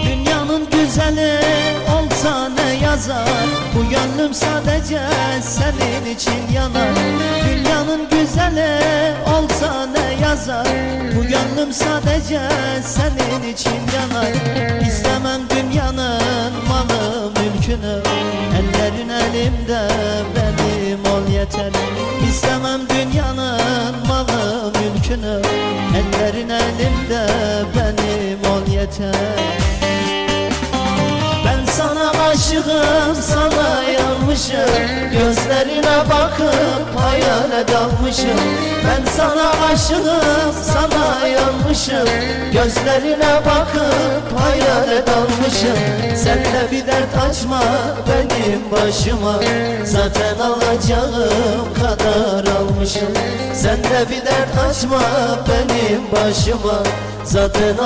Dünyanın güzeli olsa ne yazar, bu gönlüm sadece senin için yanar. Dünyanın güzeli olsa ne yazar, bu gönlüm sadece senin için yanar. İstemem dünyanın malı mülkünü, ellerin elimde benim ol yeter. İstemem dünyanın malı mülkünü, ellerin elimde benim ol yeter. Ben sana aşığım, sana yanmışım, gözlerine bakıp hayale dalmışım. Ben sana aşığım, sana yanmışım, gözlerine bakıp hayale dalmışım. Sen de bir dert açma benim başıma, zaten alacağım kadar almışım. Sen de bir dert açma benim başıma, zaten